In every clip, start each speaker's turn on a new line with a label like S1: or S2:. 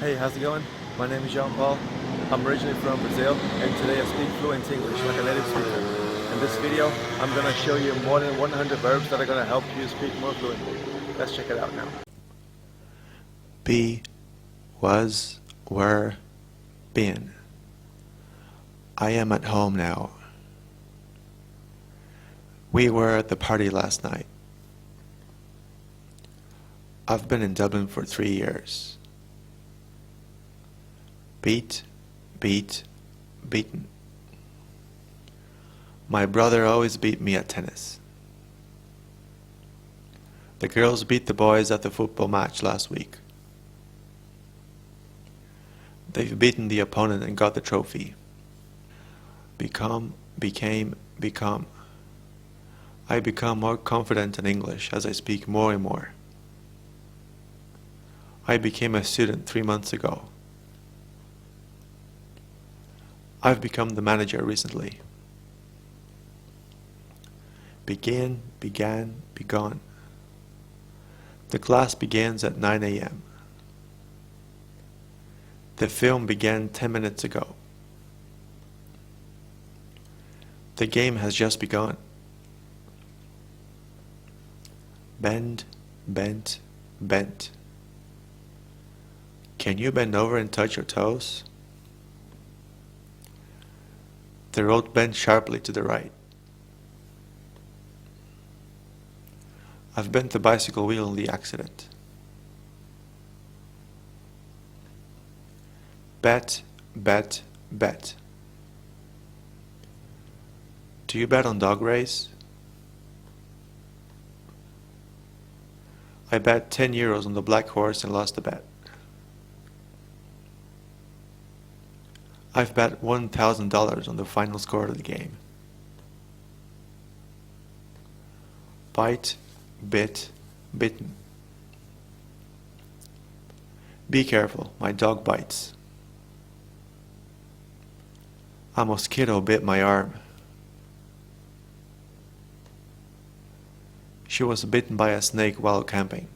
S1: Hey, how's it going? My name is Jean-Paul. I'm originally from Brazil, and today I speak fluent English like a native speaker. In this video, I'm going to show you more than 100 verbs that are going to help you speak more fluently. Let's check it out now.
S2: Be, was, were, been. I am at home now. We were at the party last night. I've been in Dublin for 3 years. Beat, beat, beaten. My brother always beat me at tennis. The girls beat the boys at the football match last week. They've beaten the opponent and got the trophy. Become, became, become. I become more confident in English as I speak more and more. I became a student 3 months ago. I've become the manager recently. Begin, began, begun. The class begins at 9 a.m. The film began 10 minutes ago. The game has just begun. Bend, bent, bent. Can you bend over and touch your toes? The road bent sharply to the right. I've bent the bicycle wheel in the accident. Bet, bet, bet. Do you bet on dog race? I bet 10 euros on the black horse and lost the bet. I've bet $1,000 on the final score of the game. Bite, bit, bitten. Be careful, my dog bites. A mosquito bit my arm. She was bitten by a snake while camping.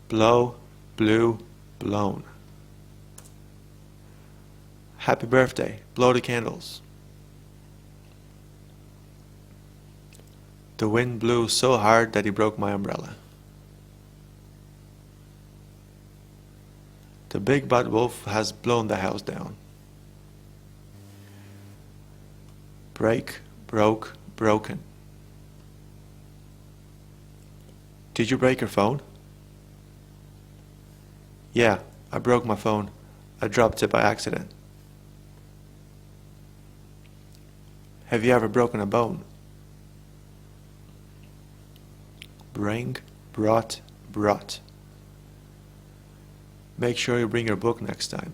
S2: Blow, blew, blown. Happy birthday, blow the candles. The wind blew so hard that he broke my umbrella. The big bad wolf has blown the house down. Break, broke, broken. Did you break your phone? Yeah, I broke my phone. I dropped it by accident. Have you ever broken a bone? Bring, brought, brought. Make sure you bring your book next time.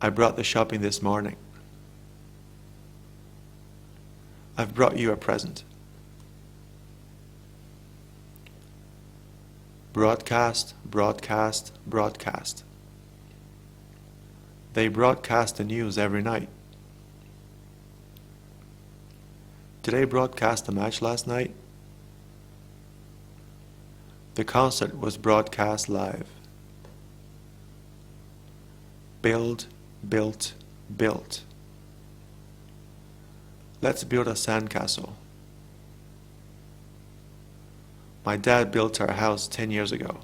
S2: I brought the shopping this morning. I've brought you a present. Broadcast, broadcast, broadcast. They broadcast the news every night. Did they broadcast the match last night? The concert was broadcast live. Build, built, built. Let's build a sandcastle. My dad built our house 10 years ago.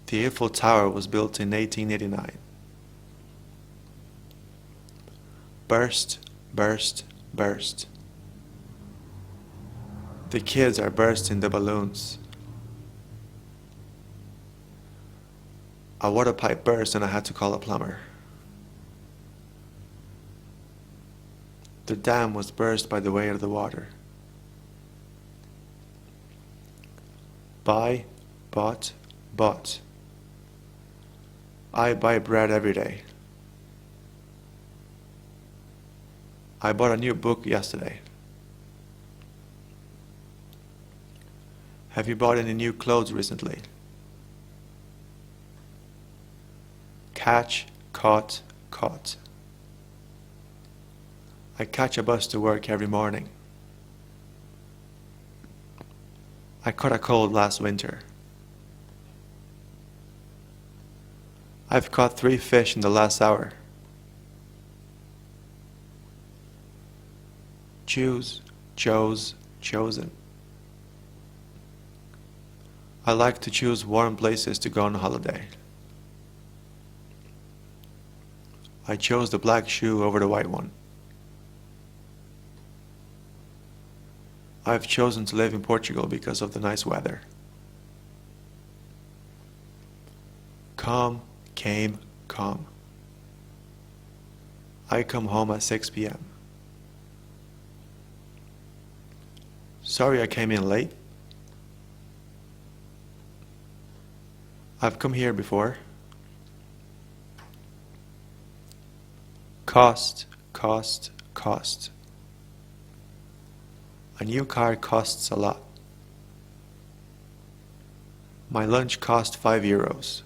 S2: The Eiffel Tower was built in 1889. Burst, burst, burst. The kids are bursting the balloons. A water pipe burst and I had to call a plumber. The dam was burst by the weight of the water. Buy, bought, bought. I buy bread every day. I bought a new book yesterday. Have you bought any new clothes recently? Catch, caught, caught. I catch a bus to work every morning. I caught a cold last winter. I've caught 3 fish in the last hour. Choose, chose, chosen. I like to choose warm places to go on holiday. I chose the black shoe over the white one. I've chosen to live in Portugal because of the nice weather. Come, came, come. I come home at 6 p.m. Sorry I came in late. I've come here before. Cost, cost, cost. A new car costs a lot. My lunch cost €5.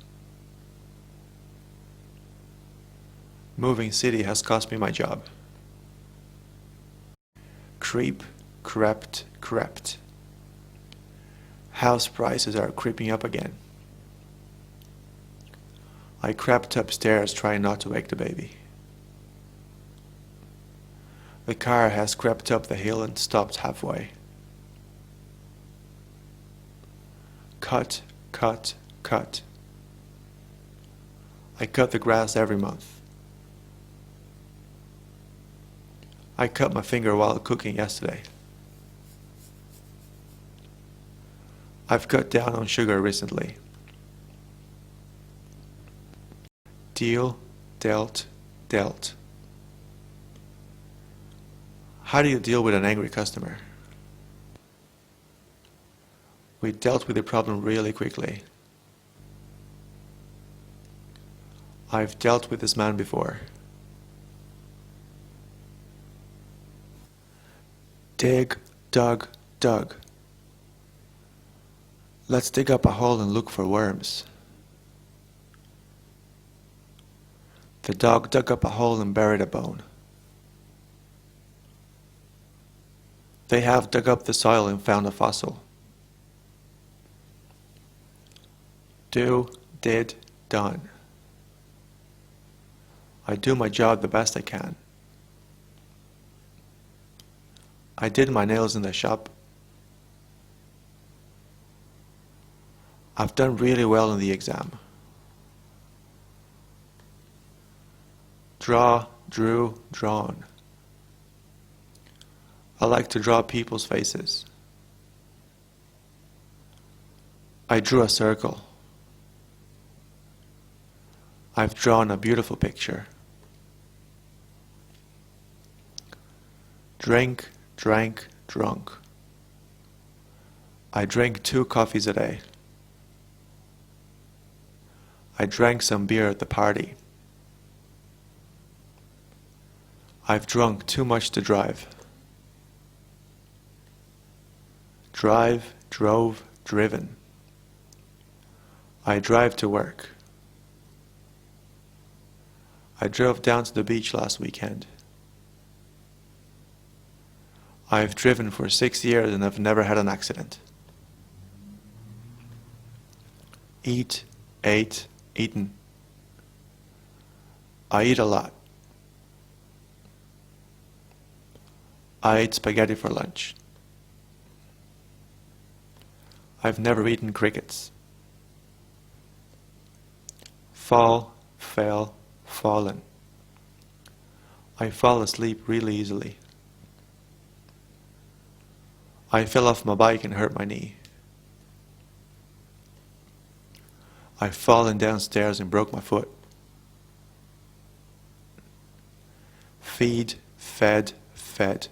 S2: Moving city has cost me my job. Creep, crept, crept. House prices are creeping up again. I crept upstairs trying not to wake the baby. The car has crept up the hill and stopped halfway. Cut, cut, cut. I cut the grass every month. I cut my finger while cooking yesterday. I've cut down on sugar recently. Deal, dealt, dealt. How do you deal with an angry customer? We dealt with the problem really quickly. I've dealt with this man before. Dig, dug, dug. Let's dig up a hole and look for worms. The dog dug up a hole and buried a bone. They have dug up the soil and found a fossil. Do, did, done. I do my job the best I can. I did my nails in the shop. I've done really well in the exam. Draw, drew, drawn. I like to draw people's faces. I drew a circle. I've drawn a beautiful picture. Drink, drank, drunk. I drink 2 coffees a day. I drank some beer at the party. I've drunk too much to drive. Drive, drove, driven. I drive to work. I drove down to the beach last weekend. I've driven for 6 years and I've never had an accident. Eat, ate, eaten. I eat a lot. I ate spaghetti for lunch. I've never eaten crickets. Fall, fell, fallen. I fall asleep really easily. I fell off my bike and hurt my knee. I've fallen downstairs and broke my foot. Feed, fed, fed.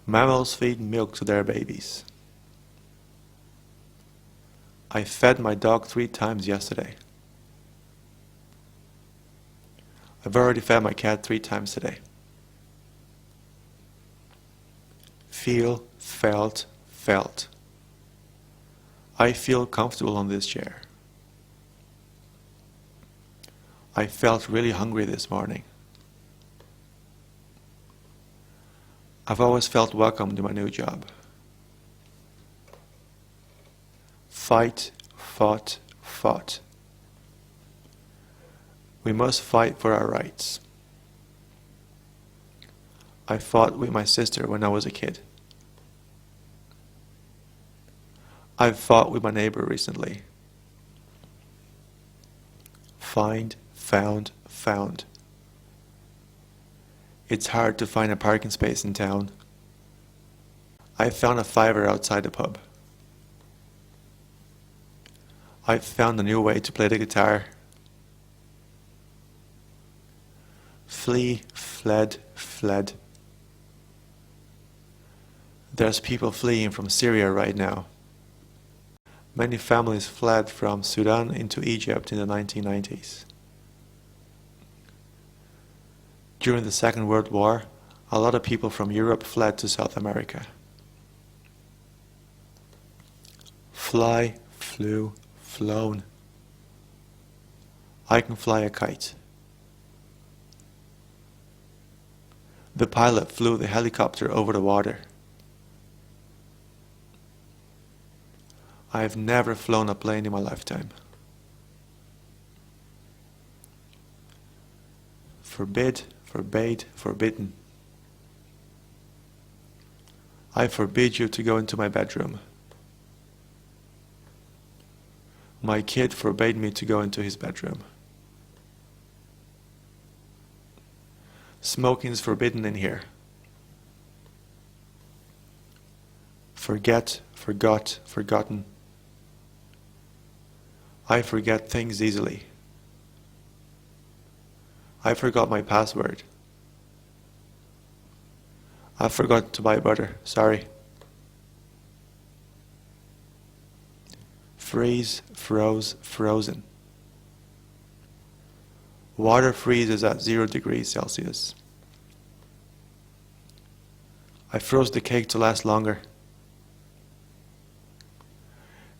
S2: Mammals feed milk to their babies. I fed my dog 3 times yesterday. I've already fed my cat 3 times today. Feel, felt, felt. I feel comfortable on this chair. I felt really hungry this morning. I've always felt welcome to my new job. Fight, fought, fought. We must fight for our rights. I fought with my sister when I was a kid. I've fought with my neighbor recently. Find, found, found. It's hard to find a parking space in town. I found a fiver outside the pub. I've found a new way to play the guitar. Flee, fled, fled. There's people fleeing from Syria right now. Many families fled from Sudan into Egypt in the 1990s. During the Second World War, a lot of people from Europe fled to South America. Fly, flew, flown. I can fly a kite. The pilot flew the helicopter over the water. I have never flown a plane in my lifetime. Forbid, forbade, forbidden. I forbid you to go into my bedroom. My kid forbade me to go into his bedroom. Smoking is forbidden in here. Forget, forgot, forgotten. I forget things easily. I forgot my password. I forgot to buy butter, sorry. Freeze, froze, frozen. Water freezes at 0 degrees Celsius. I froze the cake to last longer.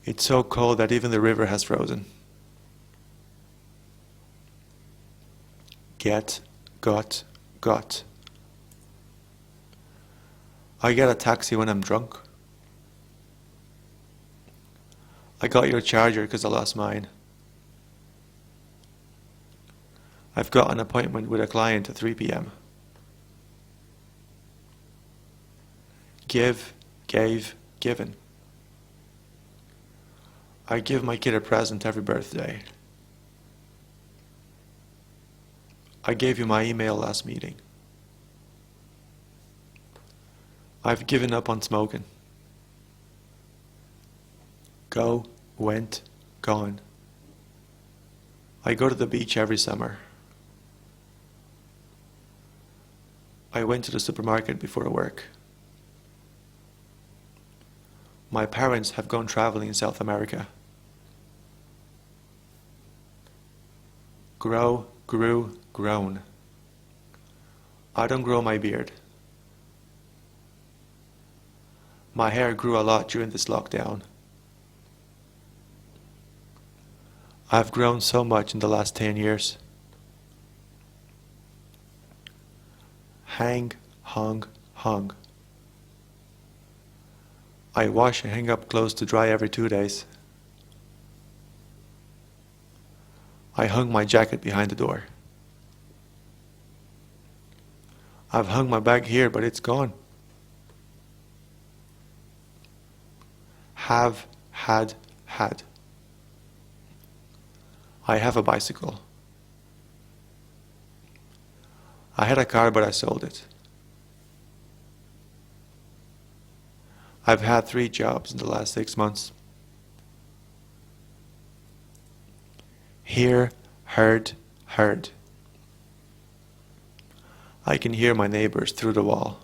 S2: It's so cold that even the river has frozen. Get, got, got. I get a taxi when I'm drunk. I got your charger because I lost mine. I've got an appointment with a client at 3 p.m. Give, gave, given. I give my kid a present every birthday. I gave you my email last meeting. I've given up on smoking. Go, went, gone. I go to the beach every summer. I went to the supermarket before work. My parents have gone traveling in South America. Grow, grew, grown. I don't grow my beard. My hair grew a lot during this lockdown. I've grown so much in the last 10 years. Hang, hung, hung. I wash and hang up clothes to dry every 2 days. I hung my jacket behind the door. I've hung my bag here, but it's gone. Have, had, had. I have a bicycle. I had a car, but I sold it. I've had 3 jobs in the last 6 months. Hear, heard, heard. I can hear my neighbors through the wall.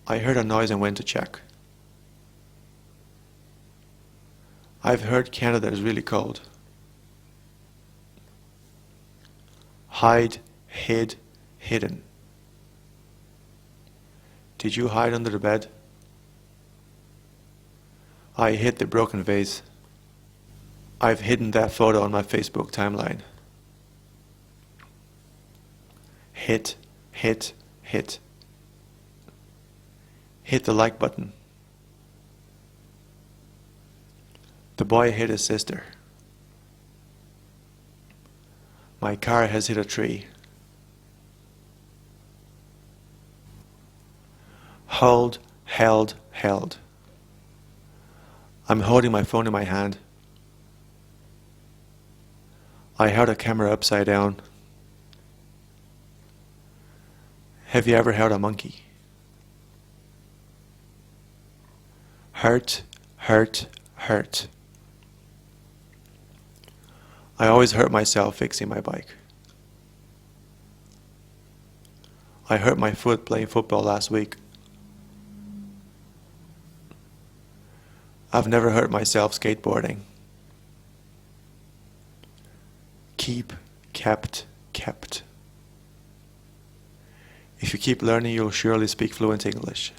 S2: I heard a noise and went to check. I've heard Canada is really cold. Hide, hid, hidden. Did you hide under the bed? I hid the broken vase. I've hidden that photo on my Facebook timeline. Hit, hit, hit. Hit the like button. The boy hit his sister. My car has hit a tree. Hold, held, held. I'm holding my phone in my hand. I held a camera upside down. Have you ever held a monkey? Hurt, hurt, hurt. I always hurt myself fixing my bike. I hurt my foot playing football last week. I've never hurt myself skateboarding. Keep, kept, kept. If you keep learning, you'll surely speak fluent English.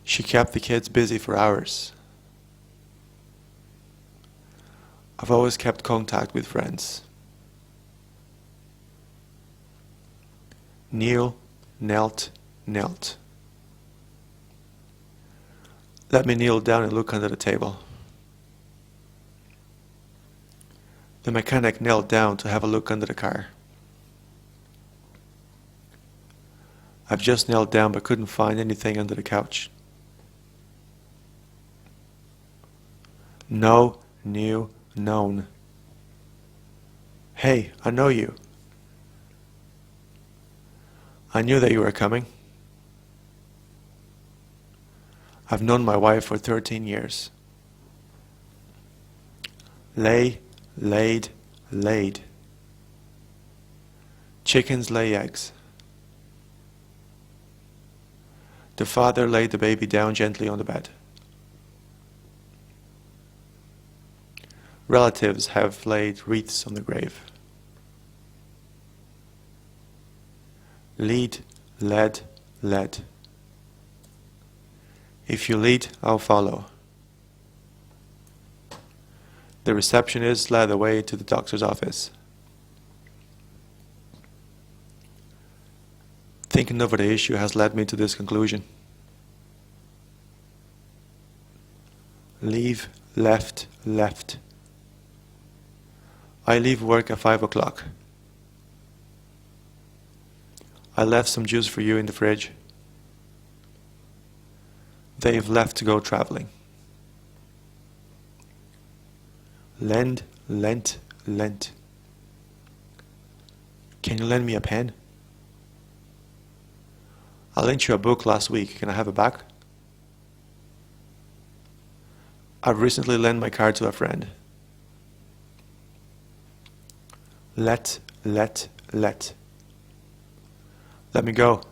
S2: She kept the kids busy for hours. I've always kept contact with friends. Kneel, knelt, knelt. Let me kneel down and look under the table. The mechanic knelt down to have a look under the car. I've just knelt down but couldn't find anything under the couch. No, knew, known. Hey, I know you. I knew that you were coming. I've known my wife for 13 years. Lay, laid, laid. Chickens lay eggs. The father laid the baby down gently on the bed. Relatives have laid wreaths on the grave. Lead, led, led. If you lead, I'll follow. The receptionist led the way to the doctor's office. Thinking over the issue has led me to this conclusion. Leave, left, left. I leave work at 5 o'clock. I left some juice for you in the fridge. They've left to go traveling. Lend, lent, lent. Can you lend me a pen? I lent you a book last week. Can I have it back? I've recently lent my car to a friend. Let, let, let. Let me go.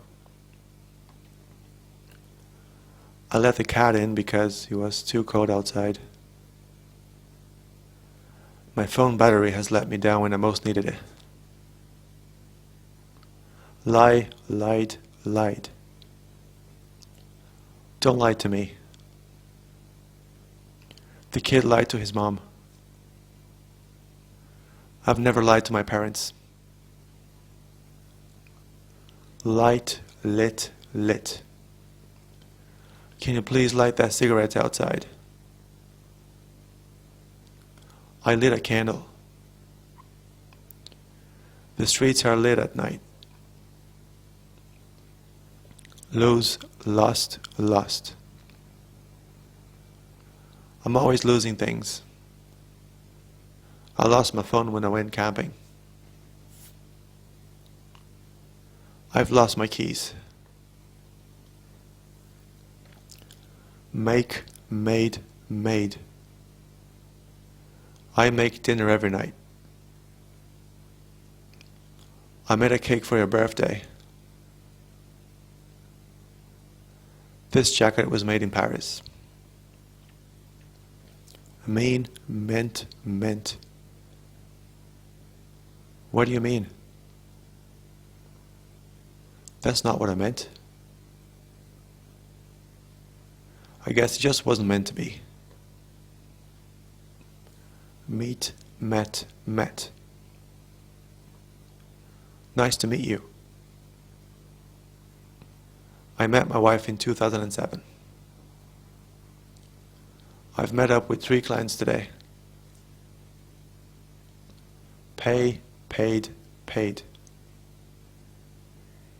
S2: I let the cat in because it was too cold outside. My phone battery has let me down when I most needed it. Lie, lied, lied. Don't lie to me. The kid lied to his mom. I've never lied to my parents. Light, lit, lit. Can you please light that cigarette outside? I lit a candle. The streets are lit at night. Lose, lost, lost. I'm always losing things. I lost my phone when I went camping. I've lost my keys. Make, made, made. I make dinner every night. I made a cake for your birthday. This jacket was made in Paris. Mean, meant, meant. What do you mean? That's not what I meant. I guess it just wasn't meant to be. Meet, met, met. Nice to meet you. I met my wife in 2007. I've met up with 3 clients today. Pay, paid, paid.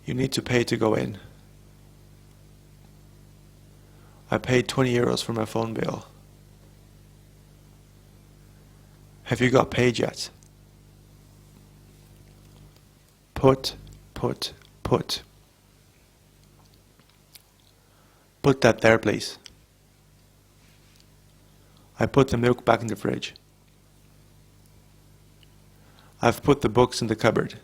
S2: You need to pay to go in. I paid 20 euros for my phone bill. Have you got paid yet? Put, put, put. Put that there, please. I put the milk back in the fridge. I've put the books in the cupboard.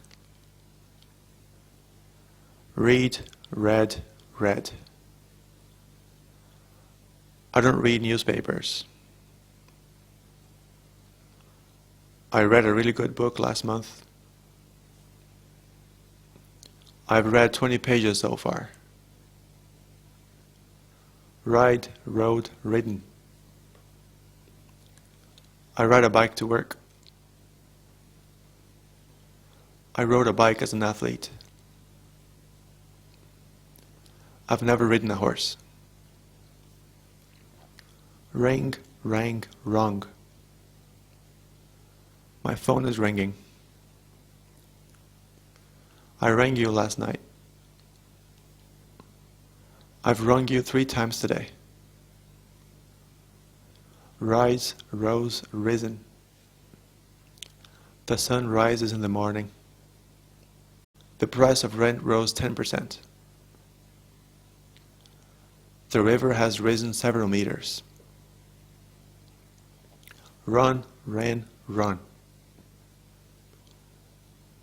S2: Read, read, read. I don't read newspapers. I read a really good book last month. I've read 20 pages so far. Ride, rode, ridden. I ride a bike to work. I rode a bike as an athlete. I've never ridden a horse. Ring, rang, rung. My phone is ringing. I rang you last night. I've rung you 3 times today. Rise, rose, risen. The sun rises in the morning. The price of rent rose 10%. The river has risen several meters. Run, ran, run.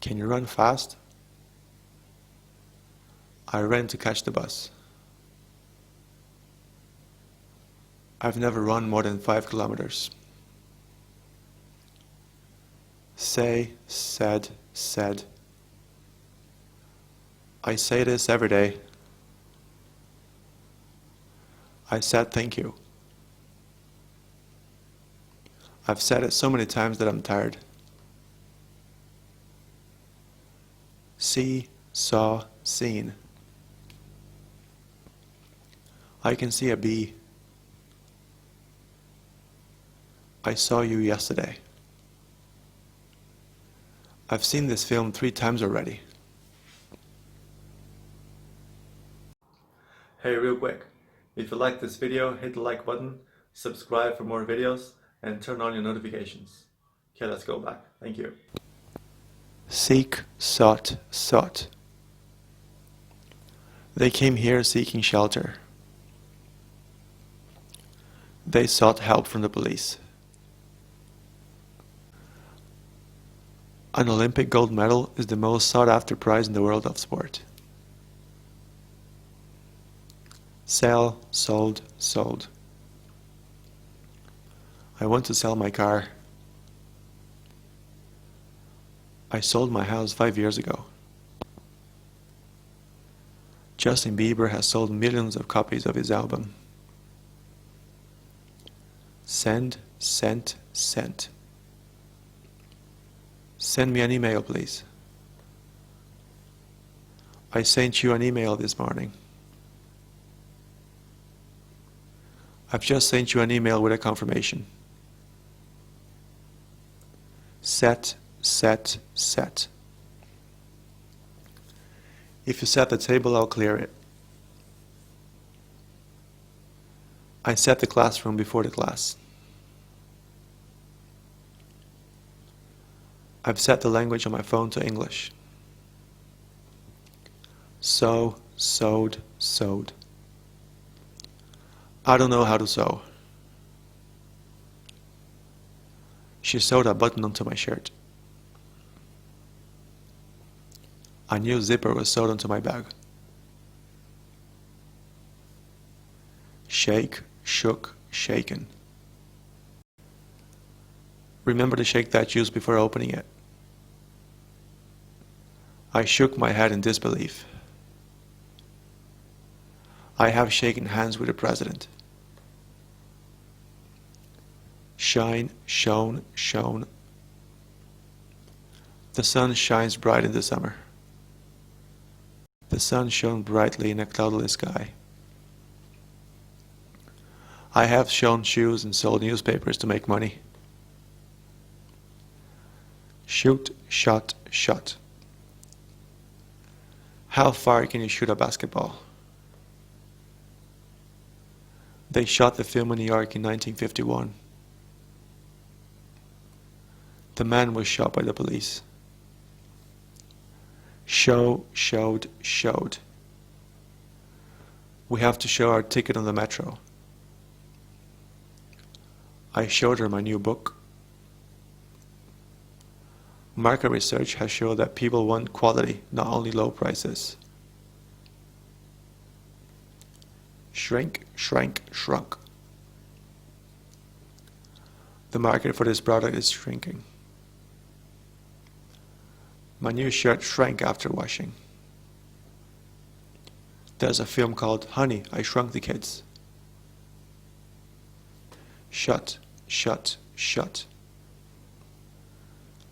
S2: Can you run fast? I ran to catch the bus. I've never run more than 5 kilometers. Say, said, said. I say this every day. I said thank you. I've said it so many times that I'm tired. See, saw, seen. I can see a bee. I saw you yesterday. I've seen this film 3 times already.
S1: Hey, real quick, if you like this video, hit the like button, subscribe for more videos, and turn on your notifications. Okay, let's go back. Thank you.
S2: Seek, sought, sought. They came here seeking shelter. They sought help from the police. An Olympic gold medal is the most sought after prize in the world of sport. Sell, sold, sold. I want to sell my car. I sold my house 5 years ago. Justin Bieber has sold millions of copies of his album. Send, sent, sent. Send me an email, please. I sent you an email this morning. I've just sent you an email with a confirmation. Set, set, set. If you set the table, I'll clear it. I set the classroom before the class. I've set the language on my phone to English. Sew, sewed, sewed. I don't know how to sew. She sewed a button onto my shirt. A new zipper was sewed onto my bag. Shake, shook, shaken. Remember to shake that juice before opening it. I shook my head in disbelief. I have shaken hands with the president. Shine, shone, shone. The sun shines bright in the summer. The sun shone brightly in a cloudless sky. I have shown shoes and sold newspapers to make money. Shoot, shot, shot. How far can you shoot a basketball? They shot the film in New York in 1951. The man was shot by the police. Show, showed, showed. We have to show our ticket on the metro. I showed her my new book. Market research has shown that people want quality, not only low prices. Shrink, shrank, shrunk. The market for this product is shrinking. My new shirt shrank after washing. There's a film called Honey, I Shrunk the Kids. Shut, shut, shut.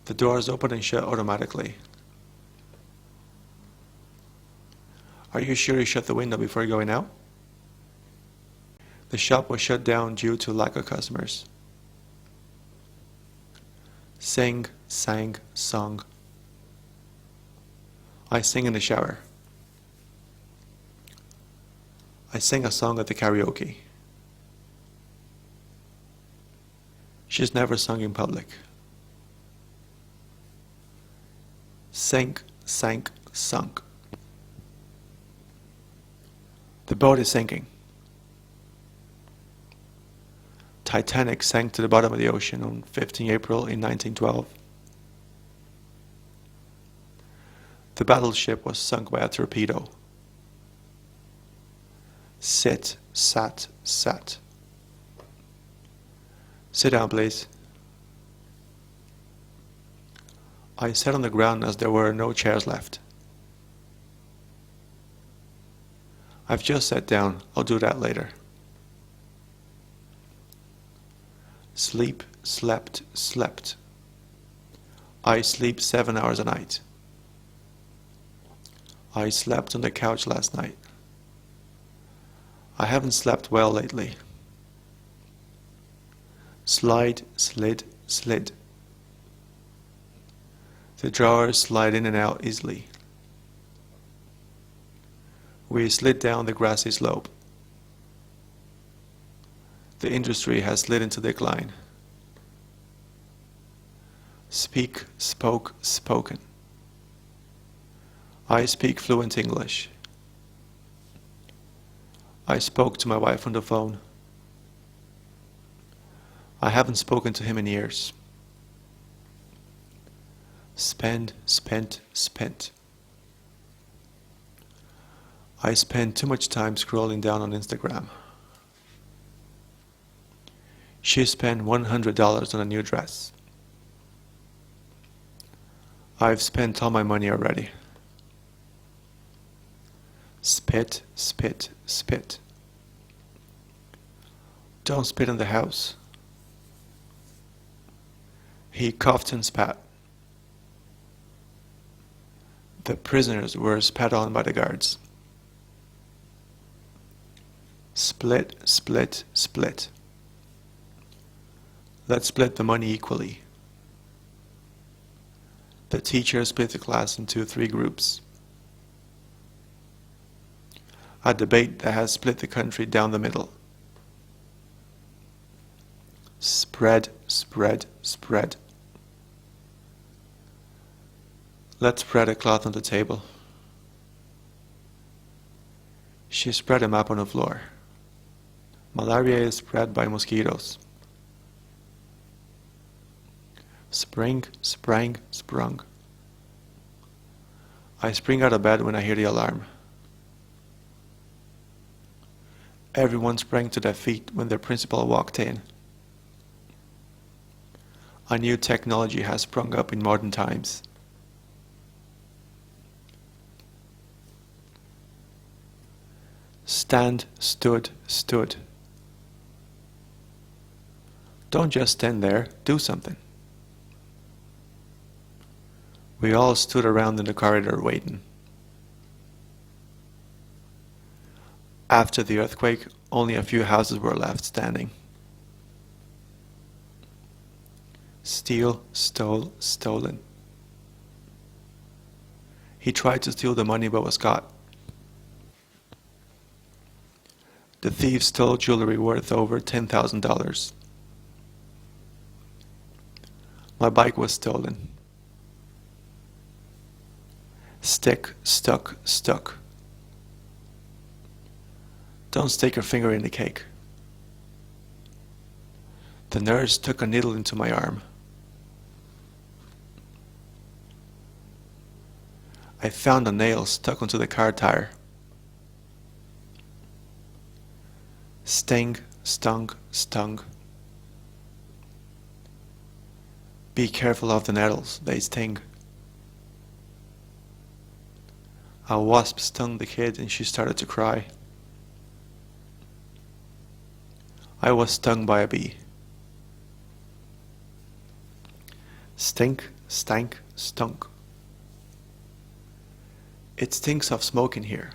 S2: The doors open and shut automatically. Are you sure you shut the window before going out? The shop was shut down due to lack of customers. Sing, sang, sung. I sing in the shower. I sing a song at the karaoke. She's never sung in public. Sink, sank, sunk. The boat is sinking. Titanic sank to the bottom of the ocean on 15 April in 1912. The battleship was sunk by a torpedo. Sit, sat, sat. Sit down, please. I sat on the ground as there were no chairs left. I've just sat down. I'll do that later. Sleep, slept, slept. I sleep 7 hours a night. I slept on the couch last night. I haven't slept well lately. Slide, slid, slid. The drawers slide in and out easily. We slid down the grassy slope. The industry has slid into decline. Speak, spoke, spoken. I speak fluent English. I spoke to my wife on the phone. I haven't spoken to him in years. Spend, spent, spent. I spend too much time scrolling down on Instagram. She spent $100 on a new dress. I've spent all my money already. Spit, spit, spit. Don't spit in the house. He coughed and spat. The prisoners were spat on by the guards. Split, split, split. Let's split the money equally. The teacher split the class into 3 groups. A debate that has split the country down the middle. Spread, spread, spread. Let's spread a cloth on the table. She spread a map on the floor. Malaria is spread by mosquitoes. Spring, sprang, sprung. I spring out of bed when I hear the alarm. Everyone sprang to their feet when their principal walked in. A new technology has sprung up in modern times. Stand, stood, stood. Don't just stand there, do something. We all stood around in the corridor waiting. After the earthquake, only a few houses were left standing. Steal, stole, stolen. He tried to steal the money but was caught. The thief stole jewelry worth over $10,000. My bike was stolen. Stick, stuck, stuck. Don't stick your finger in the cake. The nurse took a needle into my arm. I found a nail stuck onto the car tire. Sting, stung, stung. Be careful of the nettles, they sting. A wasp stung the kid and she started to cry. I was stung by a bee. Stink, stank, stunk. It stinks of smoke in here.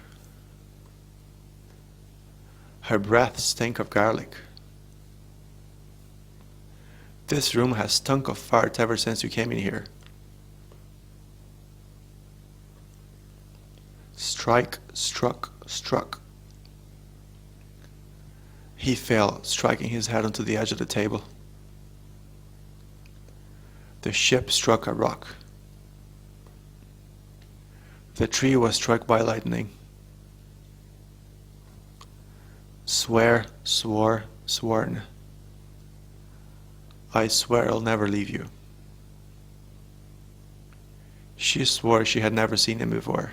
S2: Her breath stank of garlic. This room has stunk of fart ever since you came in here. Strike, struck, struck. He fell, striking his head onto the edge of the table. The ship struck a rock. The tree was struck by lightning. Swear, swore, sworn. I swear I'll never leave you. She swore she had never seen him before.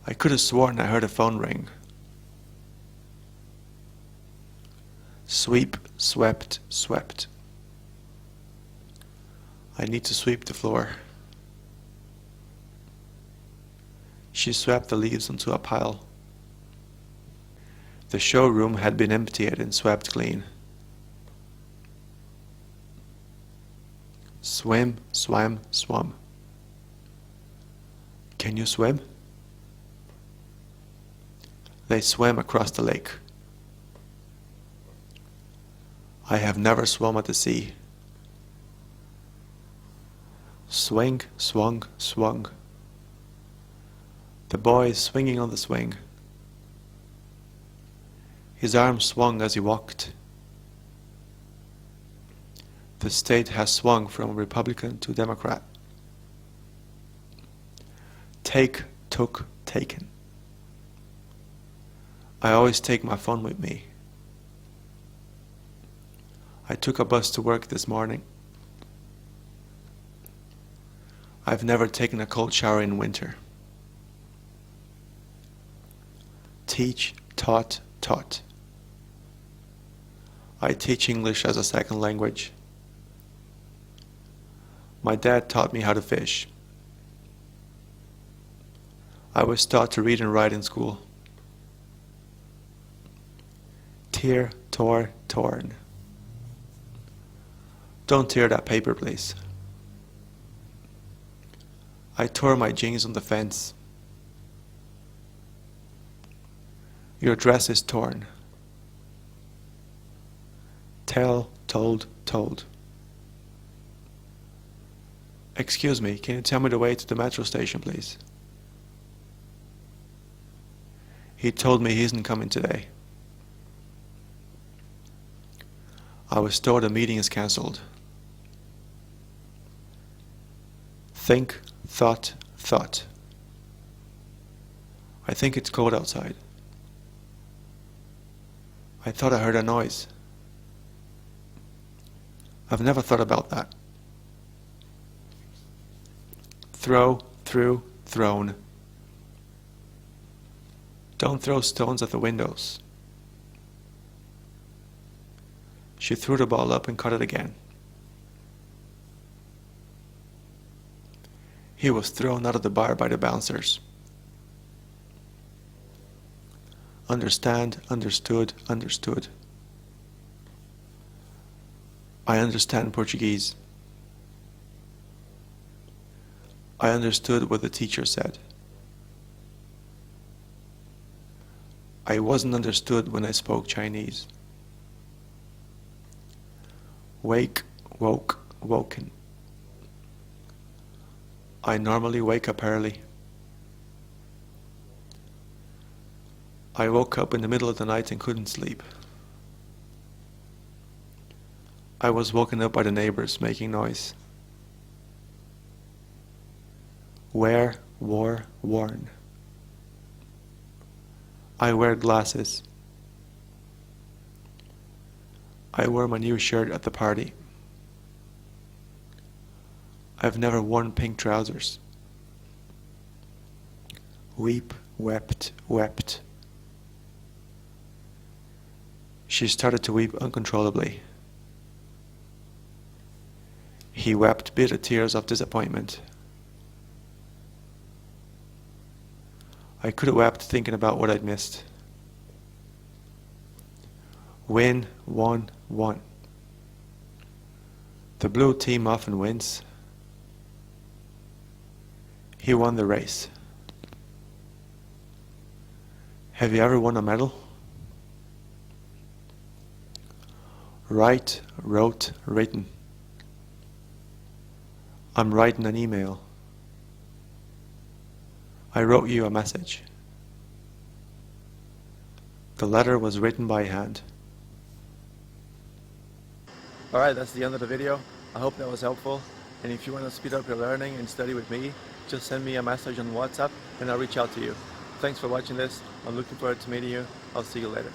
S2: I could have sworn I heard a phone ring. Sweep, swept, swept. I need to sweep the floor. She swept the leaves onto a pile. The showroom had been emptied and swept clean. Swim, swam, swum. Can you swim? They swam across the lake. I have never swum at the sea. Swing, swung, swung. The boy is swinging on the swing. His arm swung as he walked. The state has swung from Republican to Democrat. Take, took, taken. I always take my phone with me. I took a bus to work this morning. I've never taken a cold shower in winter. Teach, taught, taught. I teach English as a second language. My dad taught me how to fish. I was taught to read and write in school. Tear, tore, torn. Don't tear that paper, please. I tore my jeans on the fence. Your dress is torn. Tell, told, told. Excuse me, can you tell me the way to the metro station, please? He told me he isn't coming today. I was told the meeting is cancelled. Think, thought, thought. I think it's cold outside. I thought I heard a noise. I've never thought about that. Throw, threw, thrown. Don't throw stones at the windows. She threw the ball up and caught it again. He was thrown out of the bar by the bouncers. Understand, understood, understood. I understand Portuguese. I understood what the teacher said. I wasn't understood when I spoke Chinese. Wake, woke, woken. I normally wake up early. I woke up in the middle of the night and couldn't sleep. I was woken up by the neighbors making noise. Wear, wore, worn. I wear glasses. I wore my new shirt at the party. I've never worn pink trousers. Weep, wept, wept. She started to weep uncontrollably. He wept bitter tears of disappointment. I could have wept thinking about what I'd missed. Win, won, won. The blue team often wins. He won the race. Have you ever won a medal? Write, wrote, written. I'm writing an email. I wrote you a message. The letter was written by hand.
S1: Alright, that's the end of the video. I hope that was helpful. And if you want to speed up your learning and study with me, just send me a message on WhatsApp and I'll reach out to you. Thanks for watching this. I'm looking forward to meeting you. I'll see you later.